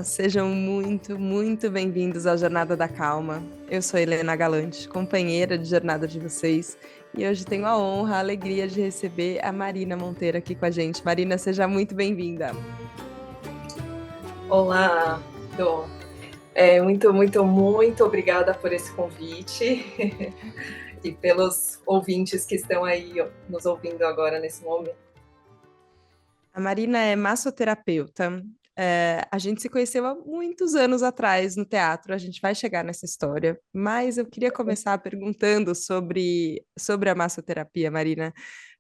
Olá, sejam muito bem-vindos ao Jornada da Calma. Eu sou Helena Galante, companheira de jornada de vocês, e hoje tenho a honra, a alegria de receber a Marina Monteiro aqui com a gente. Marina, seja muito bem-vinda. Olá, Dô. Muito obrigada por esse convite e pelos ouvintes que estão aí nos ouvindo agora nesse momento. A Marina é massoterapeuta. A gente se conheceu há muitos anos atrás no teatro, a gente vai chegar nessa história, mas eu queria começar perguntando sobre a massoterapia, Marina,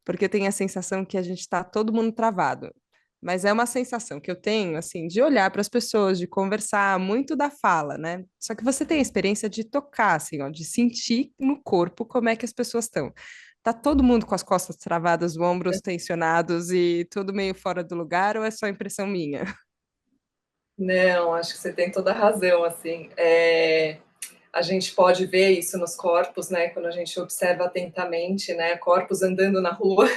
porque eu tenho a sensação que a gente está todo mundo travado. Mas é uma sensação que eu tenho, assim, de olhar para as pessoas, de conversar, muito da fala, né? Só que você tem a experiência de tocar, assim, ó, de sentir no corpo como é que as pessoas estão. Tá todo mundo com as costas travadas, os ombros tensionados e tudo meio fora do lugar, ou é só impressão minha? Não, acho que você tem toda a razão, assim. A gente pode ver isso nos corpos, né? Quando a gente observa atentamente, né? Corpos andando na rua,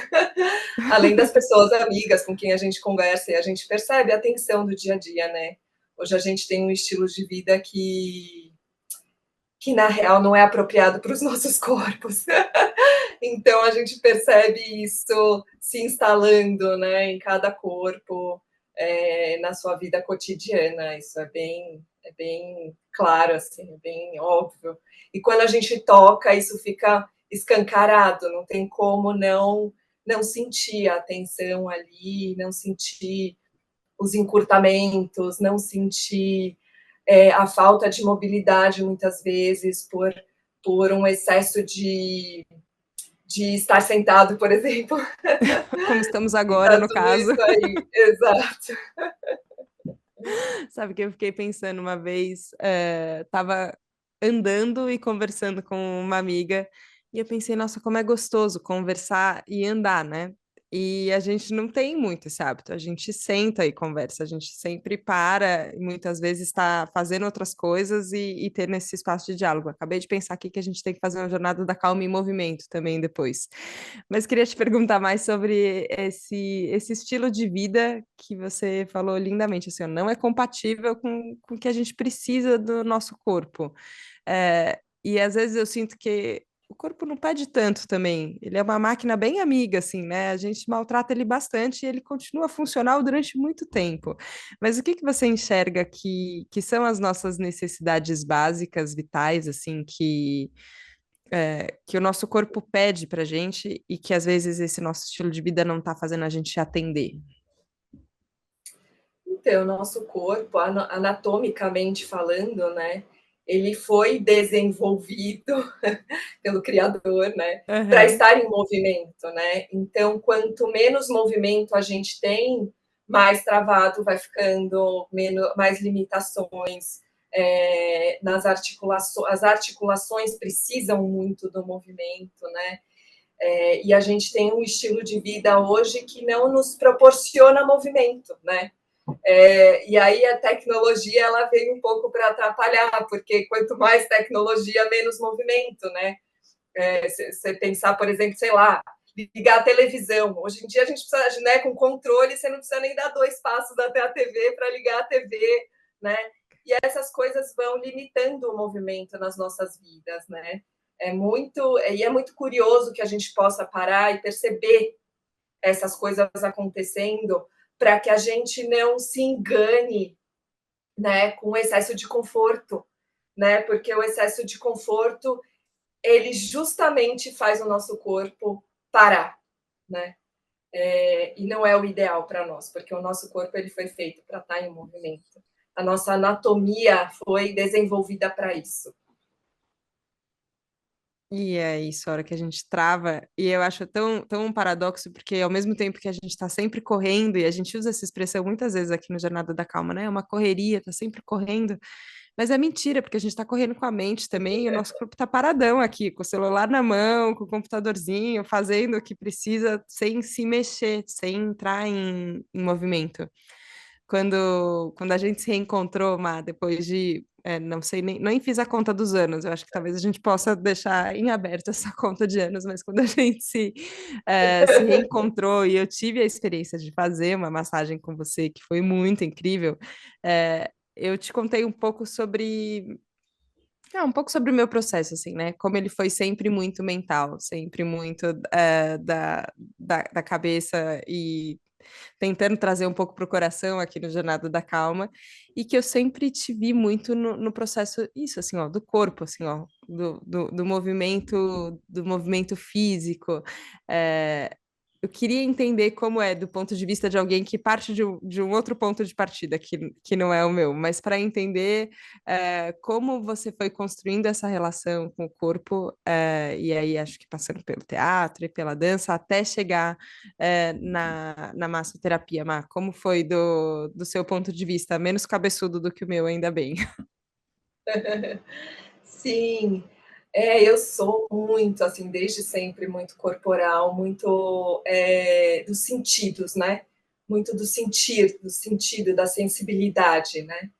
além das pessoas amigas com quem a gente conversa e a gente percebe a tensão do dia a dia, né? Hoje a gente tem um estilo de vida que na real não é apropriado para os nossos corpos. Então a gente percebe isso se instalando, né, em cada corpo, na sua vida cotidiana. Isso é bem claro, assim, é bem óbvio. E quando a gente toca, isso fica escancarado, não tem como não sentir a tensão ali, não sentir os encurtamentos, não sentir a falta de mobilidade muitas vezes por um excesso de estar sentado, por exemplo. Como estamos E agora, tá no tudo caso. isso aí, exato. Sabe que eu fiquei pensando uma vez, tava andando e conversando com uma amiga, e eu pensei, nossa, como é gostoso conversar e andar, né? E a gente não tem muito esse hábito, a gente senta e conversa, a gente sempre para e muitas vezes está fazendo outras coisas e ter nesse espaço de diálogo. Acabei de pensar aqui que a gente tem que fazer uma jornada da calma em movimento também depois. Mas queria te perguntar mais sobre esse estilo de vida que você falou lindamente, assim, ó, não é compatível com o que a gente precisa do nosso corpo. E às vezes eu sinto que o corpo não pede tanto também. Ele é uma máquina bem amiga, assim, né? A gente maltrata ele bastante e ele continua funcional durante muito tempo. Mas o que que você enxerga que são as nossas necessidades básicas, vitais, assim, que o nosso corpo pede pra gente e que às vezes esse nosso estilo de vida não tá fazendo a gente atender? Então, o nosso corpo, anatomicamente falando, né, ele foi desenvolvido pelo Criador, né, para Aham. estar em movimento, né? Então, quanto menos movimento a gente tem, mais travado vai ficando, mais limitações nas articulações. As articulações precisam muito do movimento, né? E a gente tem um estilo de vida hoje que não nos proporciona movimento, né? E aí a tecnologia ela veio um pouco para atrapalhar, porque quanto mais tecnologia, menos movimento, né? Você pensar, por exemplo, sei lá, ligar a televisão. Hoje em dia a gente precisa, né, com controle, você não precisa nem dar 2 passos até a TV para ligar a TV, né? E essas coisas vão limitando o movimento nas nossas vidas, né? É muito curioso que a gente possa parar e perceber essas coisas acontecendo para que a gente não se engane, né, com o excesso de conforto, né? Porque o excesso de conforto ele justamente faz o nosso corpo parar, né? E não é o ideal para nós, porque o nosso corpo ele foi feito para estar em movimento. A nossa anatomia foi desenvolvida para isso. E é isso, a hora que a gente trava, e eu acho tão um paradoxo, porque ao mesmo tempo que a gente está sempre correndo, e a gente usa essa expressão muitas vezes aqui no Jornada da Calma, né? É uma correria, tá sempre correndo, mas é mentira, porque a gente está correndo com a mente também, e o nosso corpo está paradão aqui, com o celular na mão, com o computadorzinho, fazendo o que precisa, sem se mexer, sem entrar em movimento. Quando a gente se reencontrou, Má, depois de, não sei, nem fiz a conta dos anos, eu acho que talvez a gente possa deixar em aberto essa conta de anos, mas quando a gente se reencontrou e eu tive a experiência de fazer uma massagem com você, que foi muito incrível, eu te contei um pouco sobre um pouco sobre o meu processo, assim, né? Como ele foi sempre muito mental, sempre muito da cabeça e tentando trazer um pouco para o coração aqui no Jornada da Calma, e que eu sempre te vi muito no processo, isso, assim, ó, do corpo, assim, ó, do movimento físico. É, eu queria entender como é do ponto de vista de alguém que parte de um outro ponto de partida, que não é o meu, mas para entender como você foi construindo essa relação com o corpo, e aí acho que passando pelo teatro e pela dança, até chegar na massoterapia, Má, como foi do seu ponto de vista? Menos cabeçudo do que o meu, ainda bem. Sim, eu sou muito, assim, desde sempre, muito corporal, muito dos sentidos, né? Muito do sentir, do sentido, da sensibilidade, né?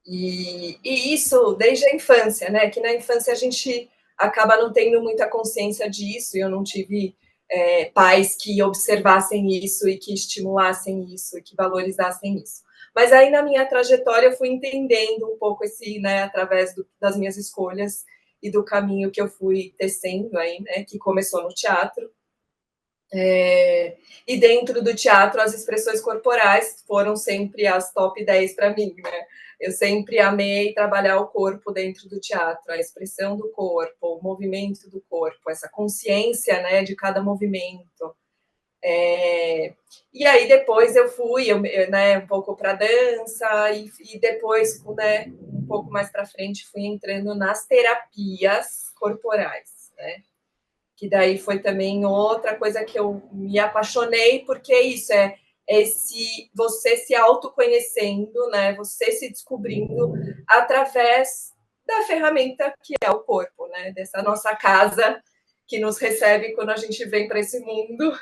E isso desde a infância, né? Que na infância a gente acaba não tendo muita consciência disso, e eu não tive pais que observassem isso e que estimulassem isso e que valorizassem isso. Mas aí na minha trajetória eu fui entendendo um pouco esse, né, através das minhas escolhas e do caminho que eu fui tecendo aí, né, que começou no teatro. E dentro do teatro, as expressões corporais foram sempre as top 10 para mim, né? Eu sempre amei trabalhar o corpo dentro do teatro, a expressão do corpo, o movimento do corpo, essa consciência, né, de cada movimento. E aí depois eu fui, né, um pouco para dança e depois, né, um pouco mais para frente, fui entrando nas terapias corporais, né? Que daí foi também outra coisa que eu me apaixonei, porque isso é esse você se autoconhecendo, né? Você se descobrindo através da ferramenta que é o corpo, né? Dessa nossa casa que nos recebe quando a gente vem para esse mundo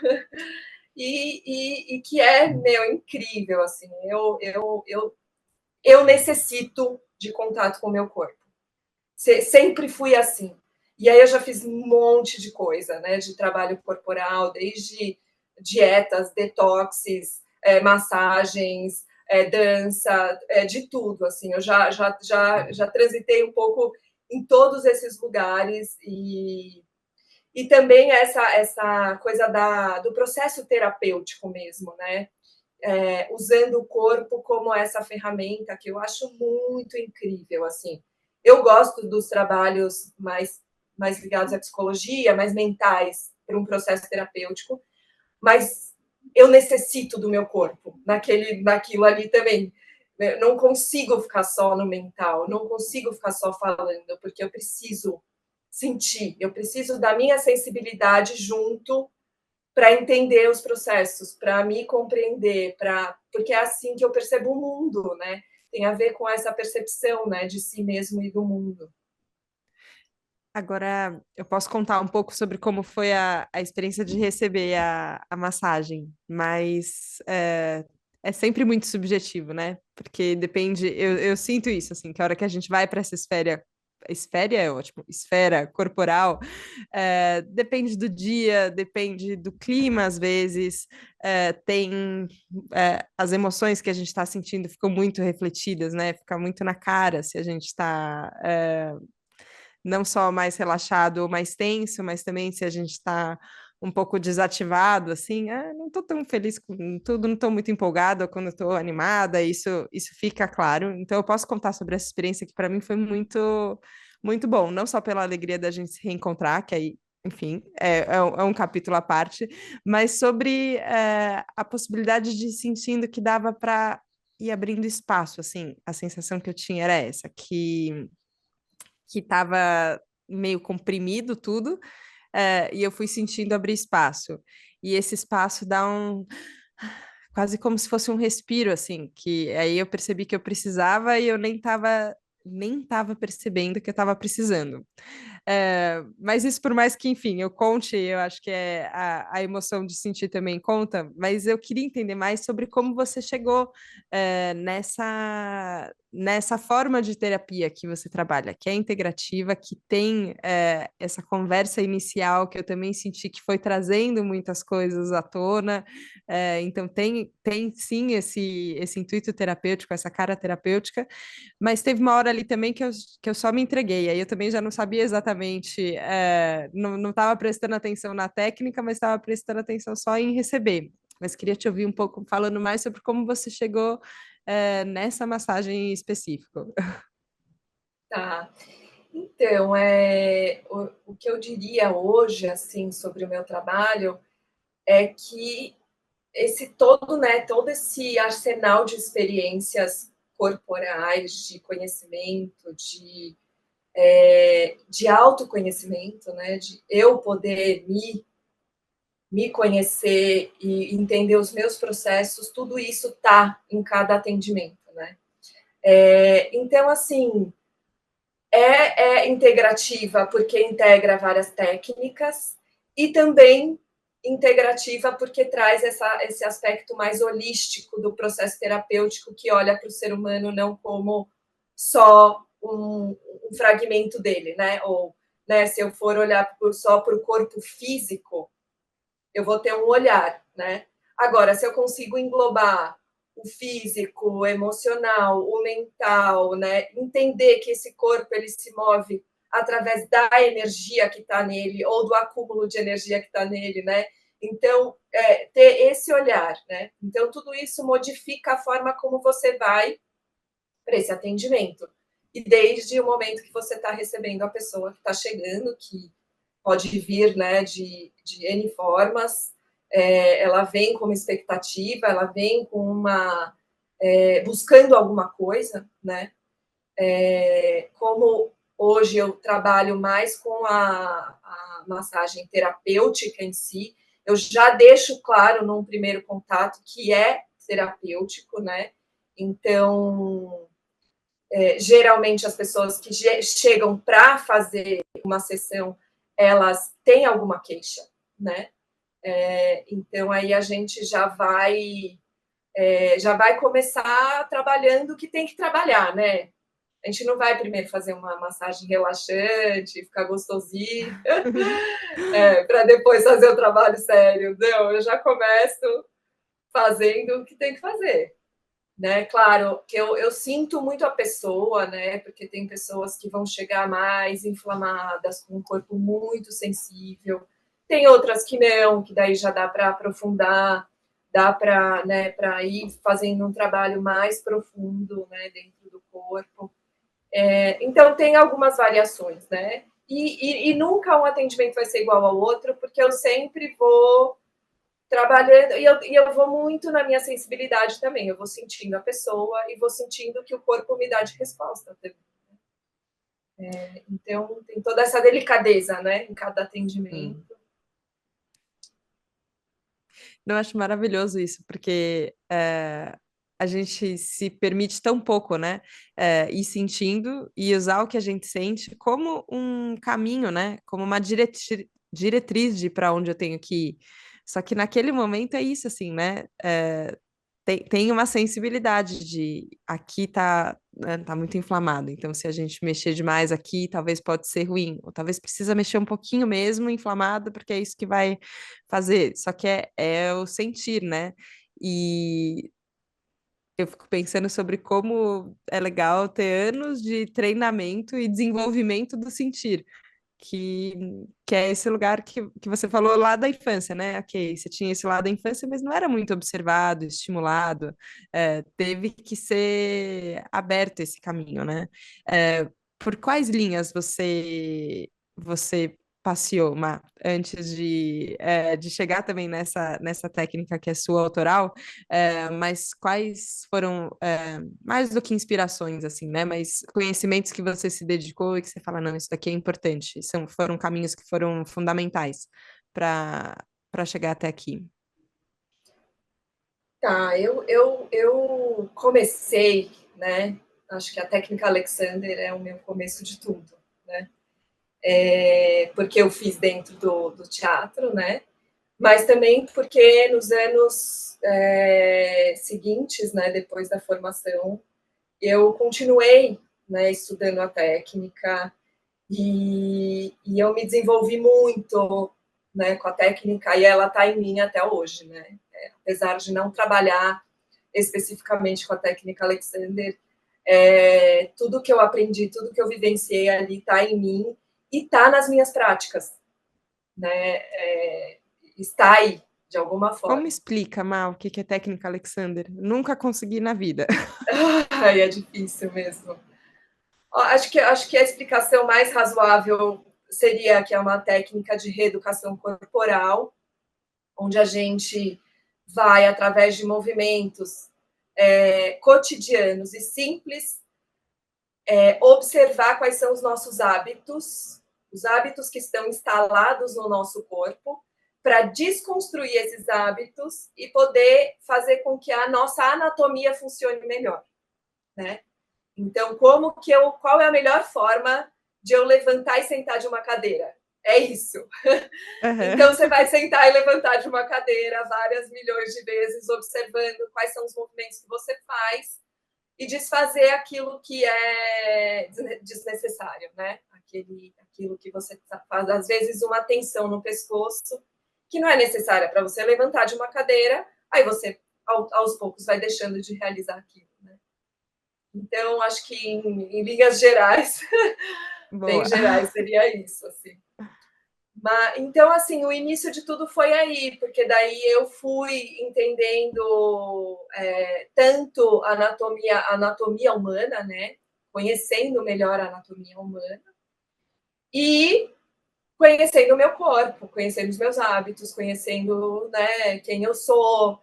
e que é meu incrível, assim. Eu necessito de contato com o meu corpo. Sempre fui assim. E aí eu já fiz um monte de coisa, né? De trabalho corporal, desde dietas, detoxes, massagens, dança, de tudo. Assim, eu já transitei um pouco em todos esses lugares e também essa coisa do processo terapêutico mesmo, né? Usando o corpo como essa ferramenta que eu acho muito incrível, assim. Eu gosto dos trabalhos mais ligados à psicologia, mais mentais, para um processo terapêutico, mas eu necessito do meu corpo naquilo ali também. Eu não consigo ficar só no mental, não consigo ficar só falando, porque eu preciso sentir, eu preciso da minha sensibilidade junto para entender os processos, para me compreender, porque é assim que eu percebo o mundo, né? Tem a ver com essa percepção, né, de si mesmo e do mundo. Agora, eu posso contar um pouco sobre como foi a experiência de receber a massagem, mas é sempre muito subjetivo, né? Porque depende, eu sinto isso, assim, que a hora que a gente vai para essa esfera é ótimo, esfera corporal, depende do dia, depende do clima, às vezes, tem as emoções que a gente está sentindo ficam muito refletidas, né? Fica muito na cara se a gente está não só mais relaxado ou mais tenso, mas também se a gente está um pouco desativado, assim, não estou tão feliz com tudo, não estou muito empolgada quando estou animada, isso fica claro. Então, eu posso contar sobre essa experiência que para mim foi muito, muito bom, não só pela alegria da gente se reencontrar, que aí, enfim, é um capítulo à parte, mas sobre a possibilidade de ir sentindo que dava para ir abrindo espaço, assim, a sensação que eu tinha era essa, que estava meio comprimido tudo, e eu fui sentindo abrir espaço. E esse espaço dá quase como se fosse um respiro, assim, que aí eu percebi que eu precisava e eu nem estava percebendo que eu estava precisando. Mas isso por mais que, enfim, eu conte, eu acho que a emoção de sentir também conta, mas eu queria entender mais sobre como você chegou nessa forma de terapia que você trabalha, que é integrativa, que tem essa conversa inicial que eu também senti que foi trazendo muitas coisas à tona, então tem sim esse intuito terapêutico, essa cara terapêutica, mas teve uma hora ali também que eu só me entreguei, aí eu também já não sabia exatamente, não estava prestando atenção na técnica, mas estava prestando atenção só em receber. Mas queria te ouvir um pouco falando mais sobre como você chegou nessa massagem específica. Tá. Então, o que eu diria hoje, assim, sobre o meu trabalho é que todo esse arsenal de experiências corporais, de conhecimento, de autoconhecimento, né, de eu poder me conhecer e entender os meus processos, tudo isso está em cada atendimento, né? Então, assim, é integrativa porque integra várias técnicas e também integrativa porque traz esse aspecto mais holístico do processo terapêutico que olha para o ser humano não como só um fragmento dele, né? Ou, né, se eu for olhar só para o corpo físico, eu vou ter um olhar, né? Agora, se eu consigo englobar o físico, o emocional, o mental, né? Entender que esse corpo ele se move através da energia que está nele ou do acúmulo de energia que está nele, né? Então, ter esse olhar, né? Então, tudo isso modifica a forma como você vai para esse atendimento. E desde o momento que você está recebendo a pessoa que está chegando, que pode vir, né, de N formas, ela vem com uma expectativa, ela vem com buscando alguma coisa, né? Como hoje eu trabalho mais com a massagem terapêutica em si, eu já deixo claro num primeiro contato que é terapêutico, né? Então, geralmente as pessoas que chegam para fazer uma sessão, elas têm alguma queixa, né? Então aí a gente já vai começar trabalhando o que tem que trabalhar, né? A gente não vai primeiro fazer uma massagem relaxante, ficar gostosinho, para depois fazer o trabalho sério. Não, eu já começo fazendo o que tem que fazer. Né? Claro que eu sinto muito a pessoa, né? Porque tem pessoas que vão chegar mais inflamadas, com um corpo muito sensível. Tem outras que não, que daí já dá para aprofundar, dá para, né, para ir fazendo um trabalho mais profundo, né, dentro do corpo. Então tem algumas variações, né? E nunca um atendimento vai ser igual ao outro, porque eu sempre vou trabalhando, e eu vou muito na minha sensibilidade também, eu vou sentindo a pessoa e vou sentindo que o corpo me dá de resposta também. Então, tem toda essa delicadeza, né, em cada atendimento. Não, acho maravilhoso isso, porque a gente se permite tão pouco, né? Ir sentindo e usar o que a gente sente como um caminho, né? Como uma diretriz de para onde eu tenho que ir. Só que naquele momento é isso, assim, né? Tem uma sensibilidade de aqui tá, né, tá muito inflamado, então se a gente mexer demais aqui, talvez pode ser ruim, ou talvez precisa mexer um pouquinho mesmo inflamado, porque é isso que vai fazer. Só que é o sentir, né? E eu fico pensando sobre como é legal ter anos de treinamento e desenvolvimento do sentir que, que é esse lugar que você falou lá da infância, né? Ok, você tinha esse lado da infância, mas não era muito observado, estimulado, teve que ser aberto esse caminho, né? Por quais linhas você passeou, Má, antes de chegar também nessa técnica que é sua autoral, mas quais foram, mais do que inspirações, assim, né? Mas conhecimentos que você se dedicou e que você fala, não, isso daqui é importante, foram caminhos que foram fundamentais para chegar até aqui. Tá, eu comecei, né, acho que a técnica Alexander é o meu começo de tudo, né? Porque eu fiz dentro do teatro, né? Mas também porque nos anos seguintes, né, depois da formação, eu continuei, né, estudando a técnica e eu me desenvolvi muito, né, com a técnica e ela está em mim até hoje, né? Apesar de não trabalhar especificamente com a técnica Alexander, tudo que eu aprendi, tudo que eu vivenciei ali está em mim e está nas minhas práticas, né? Está aí, de alguma Como forma. explica, Mal, o que que é técnica Alexander? Nunca consegui na vida. Ai, é difícil mesmo. Acho que a explicação mais razoável seria que é uma técnica de reeducação corporal, onde a gente vai, através de movimentos cotidianos e simples, observar quais são os nossos hábitos, os hábitos que estão instalados no nosso corpo, para desconstruir esses hábitos e poder fazer com que a nossa anatomia funcione melhor, né? Então, qual é a melhor forma de eu levantar e sentar de uma cadeira? É isso. Então, Uhum. você vai sentar e levantar de uma cadeira várias milhões de vezes, observando quais são os movimentos que você faz e desfazer aquilo que é desnecessário, né? Aquilo que você faz, às vezes, uma tensão no pescoço que não é necessária para você levantar de uma cadeira, aí você, aos poucos, vai deixando de realizar aquilo, né? Então, acho que em linhas gerais, bem Boa. gerais, seria isso, assim. Mas, então, assim, o início de tudo foi aí, porque daí eu fui entendendo tanto a anatomia humana, né? Conhecendo melhor a anatomia humana e conhecendo o meu corpo, conhecendo os meus hábitos, conhecendo, né, quem eu sou,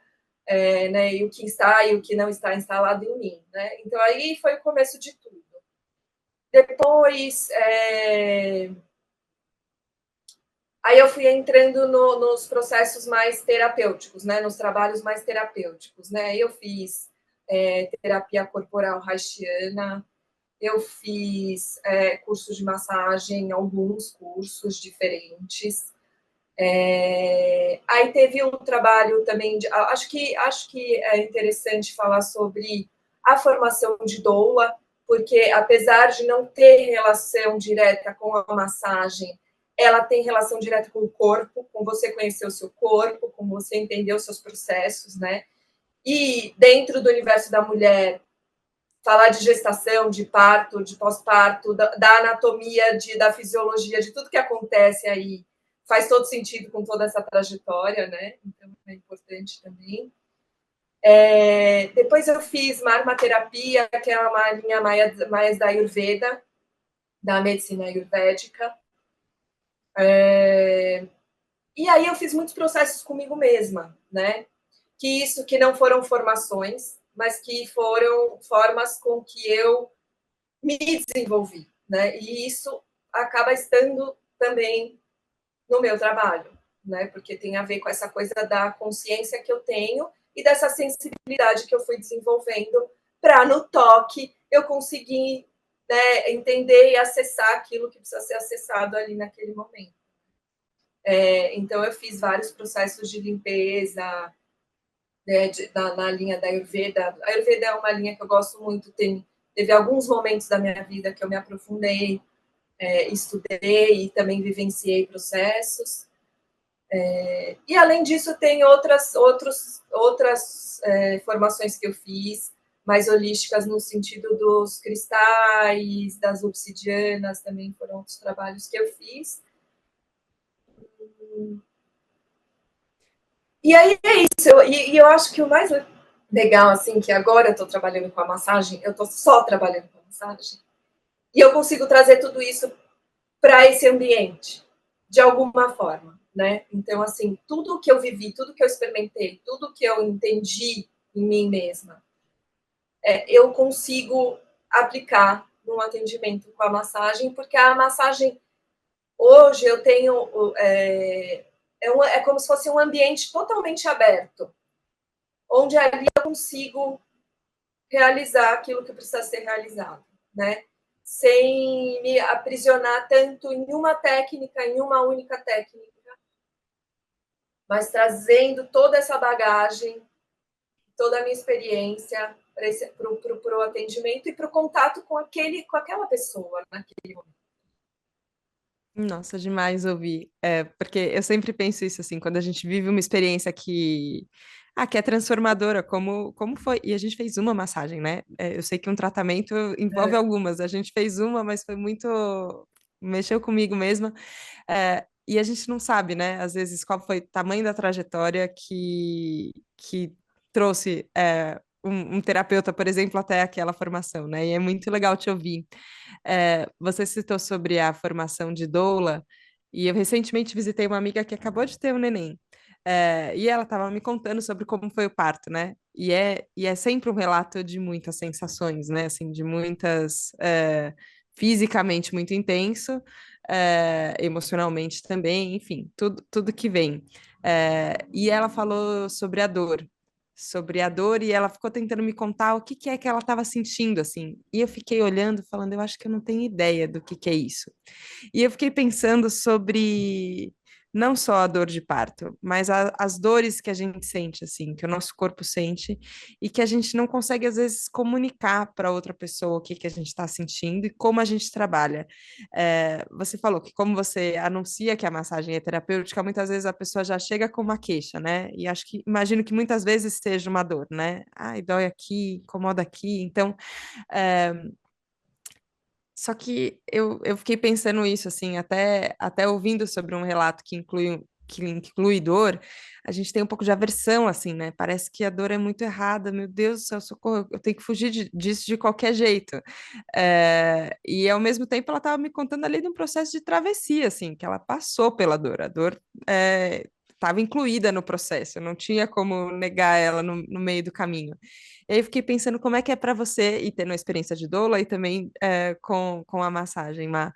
né, e o que está e o que não está instalado em mim, né? Então aí foi o começo de tudo. Depois, aí eu fui entrando nos processos mais terapêuticos, né, nos trabalhos mais terapêuticos, né? Eu fiz terapia corporal haitiana, eu fiz cursos de massagem, alguns cursos diferentes. Aí teve um trabalho também acho que é interessante falar sobre a formação de doula, porque apesar de não ter relação direta com a massagem, ela tem relação direta com o corpo, com você conhecer o seu corpo, com você entender os seus processos, né? E dentro do universo da mulher, falar de gestação, de parto, de pós-parto, da anatomia, da fisiologia, de tudo que acontece aí, faz todo sentido com toda essa trajetória, né? Então é importante também. Depois eu fiz marmaterapia, que é uma linha mais da Ayurveda, da medicina ayurvédica. E aí eu fiz muitos processos comigo mesma, né? Que não foram formações, mas que foram formas com que eu me desenvolvi, né? E isso acaba estando também no meu trabalho, né? Porque tem a ver com essa coisa da consciência que eu tenho e dessa sensibilidade que eu fui desenvolvendo para no toque eu conseguir, né, entender e acessar aquilo que precisa ser acessado ali naquele momento. Então eu fiz vários processos de limpeza, né, na linha da Ayurveda. A Ayurveda é uma linha que eu gosto muito, teve alguns momentos da minha vida que eu me aprofundei, estudei e também vivenciei processos. E além disso, tem outras formações que eu fiz, mais holísticas no sentido dos cristais, das obsidianas, também foram outros trabalhos que eu fiz. E aí é isso, e eu acho que o mais legal, assim, que agora eu estou trabalhando com a massagem, eu estou só trabalhando com a massagem, e eu consigo trazer tudo isso para esse ambiente, de alguma forma, né? Então, assim, tudo que eu vivi, tudo que eu experimentei, tudo que eu entendi em mim mesma, eu consigo aplicar num atendimento com a massagem, porque a massagem, hoje, eu tenho. É como se fosse um ambiente totalmente aberto, onde ali eu consigo realizar aquilo que precisa ser realizado, né? Sem me aprisionar tanto em uma técnica, em uma única técnica, mas trazendo toda essa bagagem, toda a minha experiência, para o atendimento e para o contato com aquela pessoa naquele momento. Nossa, demais ouvir. Porque eu sempre penso isso assim, quando a gente vive uma experiência que é transformadora, como foi. E a gente fez uma massagem, né? Eu sei que um tratamento envolve algumas. A gente fez uma, mas foi muito. Mexeu comigo mesma. E a gente não sabe, né? Às vezes, qual foi o tamanho da trajetória que trouxe um terapeuta, por exemplo, até aquela formação, né? E é muito legal te ouvir. Você citou sobre a formação de doula, e eu recentemente visitei uma amiga que acabou de ter um neném. E ela estava me contando sobre como foi o parto, né? E é sempre um relato de muitas sensações, né? Assim, de muitas. Fisicamente muito intenso, emocionalmente também, enfim, tudo que vem. E ela falou sobre a dor, e ela ficou tentando me contar o que que é que ela estava sentindo, assim. E eu fiquei olhando, falando, eu acho que eu não tenho ideia do que é isso. E eu fiquei pensando sobre não só a dor de parto, mas as dores que a gente sente, assim, que o nosso corpo sente e que a gente não consegue, às vezes, comunicar para outra pessoa o que a gente está sentindo e como a gente trabalha. Você falou que como você anuncia que a massagem é terapêutica, muitas vezes a pessoa já chega com uma queixa, né? E imagino que muitas vezes seja uma dor, né? Ai, dói aqui, incomoda aqui. Então, é, só que eu fiquei pensando isso, assim, até ouvindo sobre um relato que inclui dor, a gente tem um pouco de aversão, assim, né? Parece que a dor é muito errada, meu Deus do céu, socorro, eu tenho que fugir disso de qualquer jeito. E ao mesmo tempo ela estava me contando ali de um processo de travessia, assim, que ela passou pela dor. A dor estava incluída no processo, não tinha como negar ela no meio do caminho. E aí eu fiquei pensando como é que é para você, e tendo a experiência de doula e também com a massagem, Má.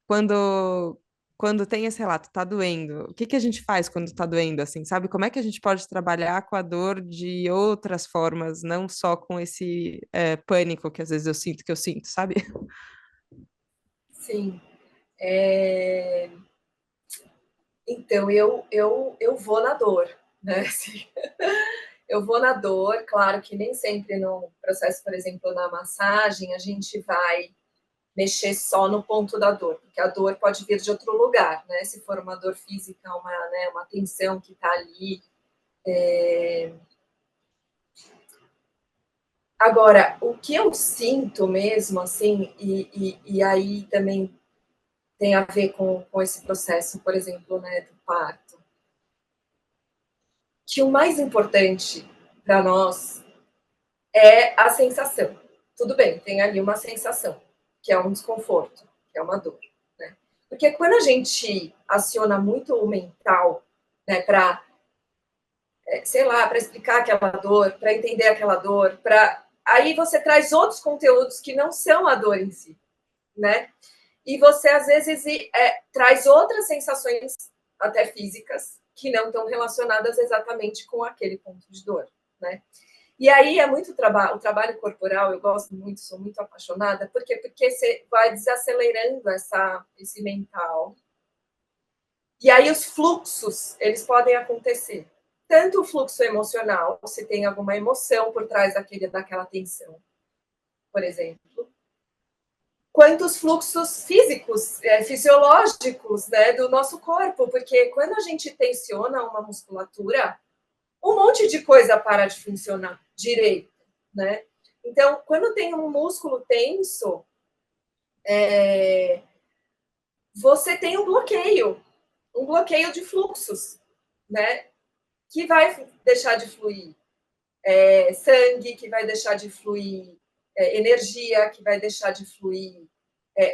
Quando, quando tem esse relato, tá doendo, o que que a gente faz quando tá doendo, assim, sabe? Como é que a gente pode trabalhar com a dor de outras formas, não só com esse pânico que às vezes eu sinto que eu sinto, sabe? Sim. Então, eu vou na dor, né? Assim, eu vou na dor, claro que nem sempre no processo, por exemplo, na massagem, a gente vai mexer só no ponto da dor, porque a dor pode vir de outro lugar, né? Se for uma dor física, uma tensão que está ali. Agora, o que eu sinto mesmo, assim, e aí também tem a ver com esse processo, por exemplo, né, do parto, que o mais importante para nós é a sensação. Tudo bem, tem ali uma sensação, que é um desconforto, que é uma dor, né? Porque quando a gente aciona muito o mental, né, para, sei lá, para explicar aquela dor, para entender aquela dor, aí você traz outros conteúdos que não são a dor em si, né? E você, às vezes, traz outras sensações, até físicas, que não estão relacionadas exatamente com aquele ponto de dor, né? E aí é muito o trabalho corporal, eu gosto muito, sou muito apaixonada, porque você vai desacelerando esse mental. E aí os fluxos, eles podem acontecer. Tanto o fluxo emocional, se tem alguma emoção por trás daquela tensão, por exemplo, quanto os fluxos físicos, fisiológicos, né, do nosso corpo, porque quando a gente tensiona uma musculatura, um monte de coisa para de funcionar direito, né? Então, quando tem um músculo tenso, você tem um bloqueio de fluxos, né? Que vai deixar de fluir sangue, que vai deixar de fluir energia, que vai deixar de fluir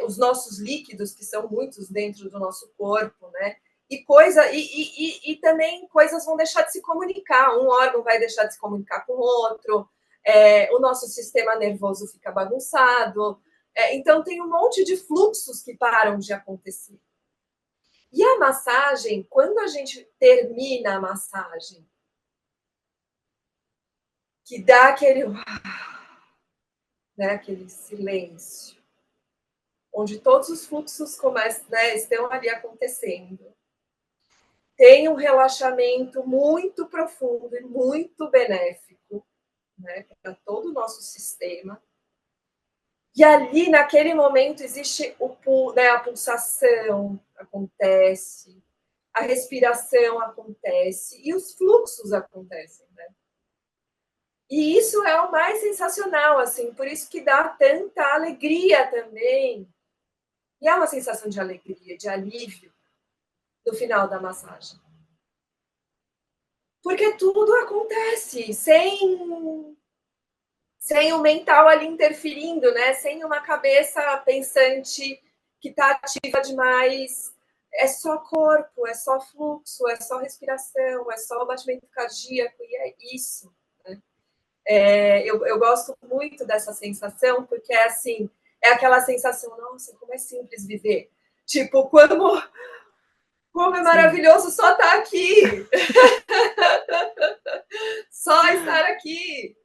os nossos líquidos, que são muitos dentro do nosso corpo, né? E também coisas vão deixar de se comunicar, um órgão vai deixar de se comunicar com o outro, o nosso sistema nervoso fica bagunçado. Então, tem um monte de fluxos que param de acontecer. E a massagem, quando a gente termina a massagem, que dá aquele silêncio, onde todos os fluxos começam, né, estão ali acontecendo, tem um relaxamento muito profundo e muito benéfico, né, para todo o nosso sistema. E ali, naquele momento, existe né, a pulsação acontece, a respiração acontece e os fluxos acontecem, né? E isso é o mais sensacional, assim, por isso que dá tanta alegria também. E é uma sensação de alegria, de alívio no final da massagem. Porque tudo acontece sem o mental ali interferindo, né? Sem uma cabeça pensante que está ativa demais. É só corpo, é só fluxo, é só respiração, é só batimento cardíaco, e é isso. Né? Eu gosto muito dessa sensação, porque é assim, é aquela sensação, nossa, como é simples viver. Tipo, como é maravilhoso só estar aqui. Só estar aqui.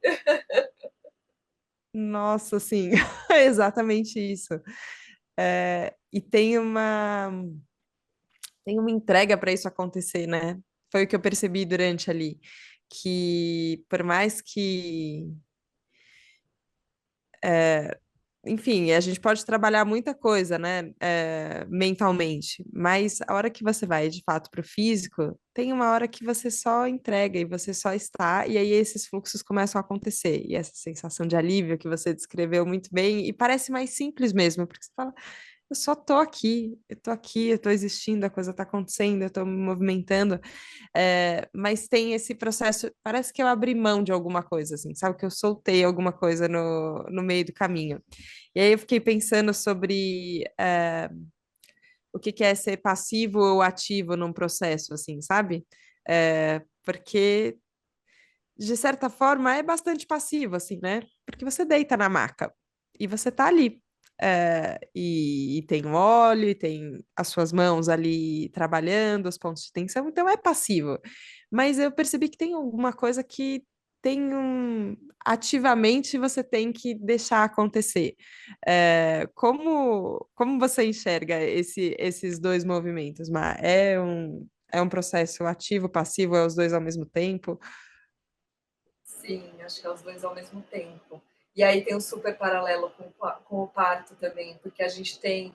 Nossa, sim, é exatamente isso. E tem uma entrega para isso acontecer, né? Foi o que eu percebi durante ali, que por mais que, enfim, a gente pode trabalhar muita coisa, né, mentalmente, mas a hora que você vai de fato para o físico, tem uma hora que você só entrega e você só está, e aí esses fluxos começam a acontecer, e essa sensação de alívio que você descreveu muito bem, e parece mais simples mesmo, porque você fala, eu só tô aqui, eu tô existindo, a coisa tá acontecendo, eu tô me movimentando, mas tem esse processo, parece que eu abri mão de alguma coisa, assim, sabe? Que eu soltei alguma coisa no meio do caminho. E aí eu fiquei pensando sobre o que que é ser passivo ou ativo num processo, assim, sabe? Porque, de certa forma, é bastante passivo, assim, né? Porque você deita na maca e você tá ali. E tem o óleo, e tem as suas mãos ali trabalhando, os pontos de tensão, então é passivo. Mas eu percebi que tem alguma coisa que tem ativamente você tem que deixar acontecer. Como você enxerga esses dois movimentos, Mar? É um processo ativo, passivo, é os dois ao mesmo tempo? Sim, acho que é os dois ao mesmo tempo. E aí tem um super paralelo com o parto também, porque a gente tem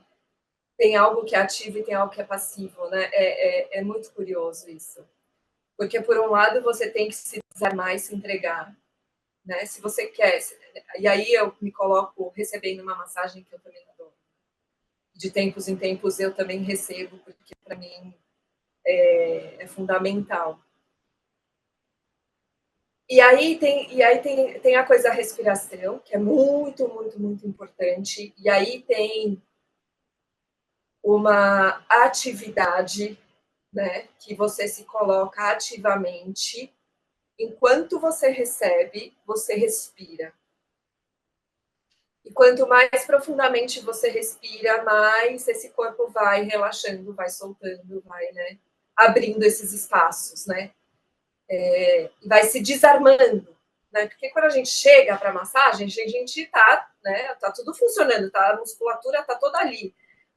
algo que é ativo e tem algo que é passivo, né? É muito curioso isso. Porque, por um lado, você tem que se desarmar e se entregar, né? Se você quer. E aí eu me coloco recebendo uma massagem que eu também adoro. De tempos em tempos eu também recebo, porque para mim é fundamental. E aí tem a coisa da respiração, que é muito, muito, muito importante. E aí tem uma atividade, né, que você se coloca ativamente. Enquanto você recebe, você respira. E quanto mais profundamente você respira, mais esse corpo vai relaxando, vai soltando, vai, né, abrindo esses espaços, né? E vai se desarmando, né? Porque quando a gente chega para massagem, a gente tá, né? Tá tudo funcionando, tá? A musculatura tá toda ali,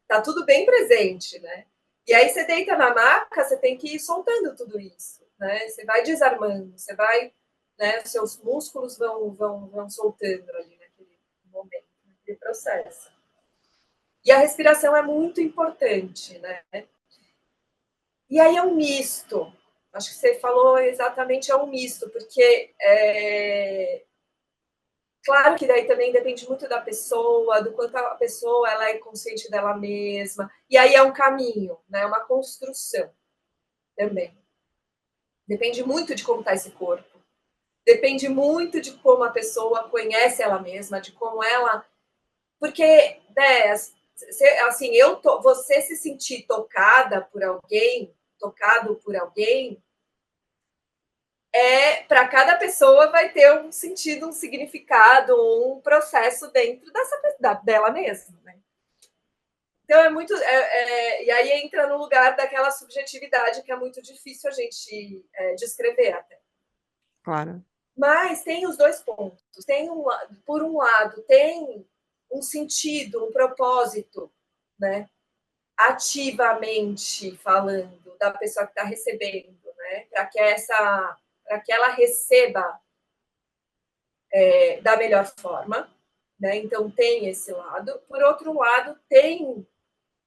tá tudo bem presente, né? E aí você deita na maca, você tem que ir soltando tudo isso, né? Você vai desarmando, você vai, né? Seus músculos vão soltando ali naquele momento, naquele processo. E a respiração é muito importante, né? E aí é um misto. Acho que você falou exatamente, é um misto, porque claro que daí também depende muito da pessoa, do quanto a pessoa ela é consciente dela mesma. E aí é um caminho, né? Uma construção também. Depende muito de como está esse corpo. Depende muito de como a pessoa conhece ela mesma, de como ela. Porque, né, assim, você se sentir tocada por alguém, tocado por alguém, para cada pessoa vai ter um sentido, um significado, um processo dentro dela mesma, né? Então é muito. E aí entra no lugar daquela subjetividade que é muito difícil a gente descrever até. Claro. Mas tem os dois pontos. Por um lado, tem um sentido, um propósito, né? Ativamente falando, da pessoa que está recebendo, né? Para que ela receba da melhor forma, né? Então, tem esse lado. Por outro lado, tem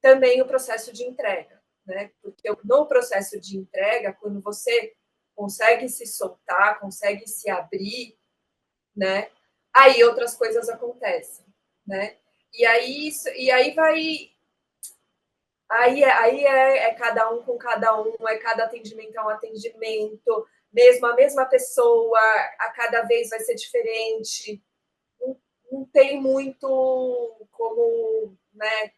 também o processo de entrega, né? Porque no processo de entrega, quando você consegue se soltar, consegue se abrir, né? Aí outras coisas acontecem, né? Aí cada um com cada um, cada atendimento é um atendimento, mesmo a mesma pessoa, a cada vez vai ser diferente. Não, não tem muito como, né,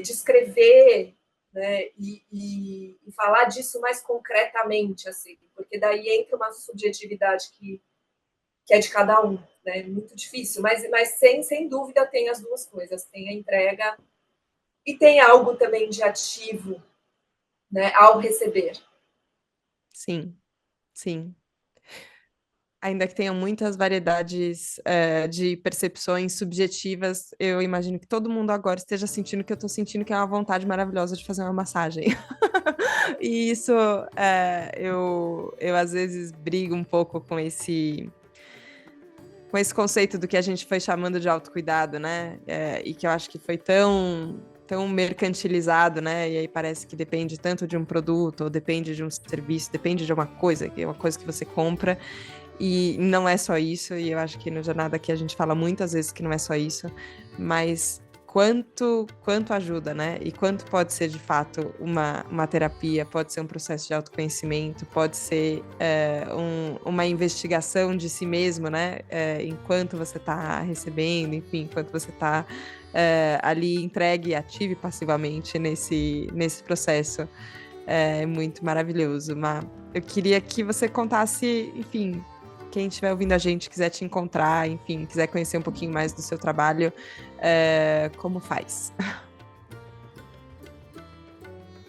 descrever, né, e falar disso mais concretamente, assim, porque daí entra uma subjetividade que é de cada um, né? Muito difícil, mas sem dúvida tem as duas coisas, tem a entrega e tem algo também de ativo, né, ao receber. Sim, sim. Ainda que tenham muitas variedades de percepções subjetivas, eu imagino que todo mundo agora esteja sentindo que eu estou sentindo, que é uma vontade maravilhosa de fazer uma massagem. E isso, eu às vezes brigo um pouco com esse conceito do que a gente foi chamando de autocuidado, né? E que eu acho que foi tão mercantilizado, né? E aí parece que depende tanto de um produto, ou depende de um serviço, depende de uma coisa, que é uma coisa que você compra. E não é só isso, e eu acho que no Jornada aqui a gente fala muitas vezes que não é só isso, mas quanto ajuda, né? E quanto pode ser de fato uma terapia, pode ser um processo de autoconhecimento, pode ser uma investigação de si mesmo, né? Enquanto você está recebendo, enfim, enquanto você está ali entregue, ative passivamente nesse processo. É muito maravilhoso. Mas eu queria que você contasse, enfim, quem estiver ouvindo a gente, quiser te encontrar, enfim, quiser conhecer um pouquinho mais do seu trabalho, como faz?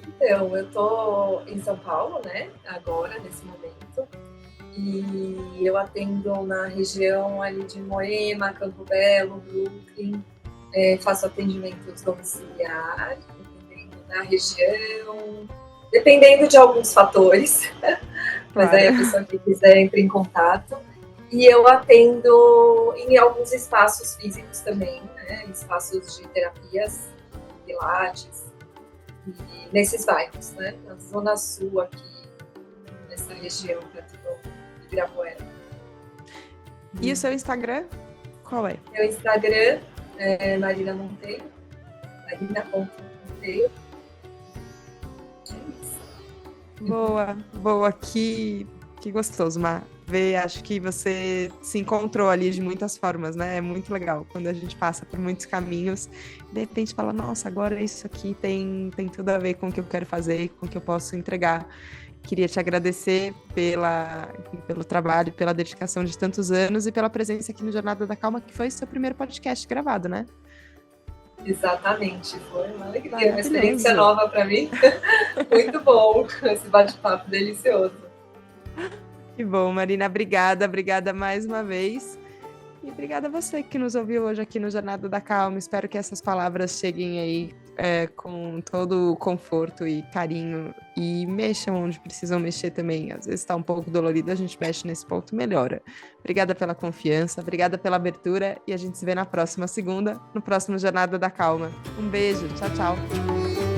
Então, eu estou em São Paulo, né, agora, nesse momento, e eu atendo na região ali de Moema, Campo Belo, Brooklyn, faço atendimentos domiciliares, dependendo da região, dependendo de alguns fatores, mas aí a pessoa que quiser entra em contato. E eu atendo em alguns espaços físicos também, né? Espaços de terapias, pilates, e nesses bairros, né? Na Zona Sul aqui, nessa região perto do Ibirapuera. E o seu Instagram? Qual é? Meu Instagram é Marina Monteiro, marina.monteiro. Boa, que gostoso, Mar. Acho que você se encontrou ali de muitas formas, né? É muito legal quando a gente passa por muitos caminhos e de repente fala, nossa, agora isso aqui tem tudo a ver com o que eu quero fazer, com o que eu posso entregar. Queria te agradecer pelo trabalho, pela dedicação de tantos anos e pela presença aqui no Jornada da Calma, que foi seu primeiro podcast gravado, né? Exatamente, foi uma alegria, uma experiência nova para mim. Muito bom, esse bate-papo delicioso. Que bom, Marina, obrigada mais uma vez. E obrigada a você que nos ouviu hoje aqui no Jornada da Calma. Espero que essas palavras cheguem aí com todo o conforto e carinho e mexam onde precisam mexer também. Às vezes está um pouco dolorido, a gente mexe nesse ponto, melhora. Obrigada pela confiança, obrigada pela abertura e a gente se vê na próxima segunda, no próximo Jornada da Calma. Um beijo, tchau, tchau.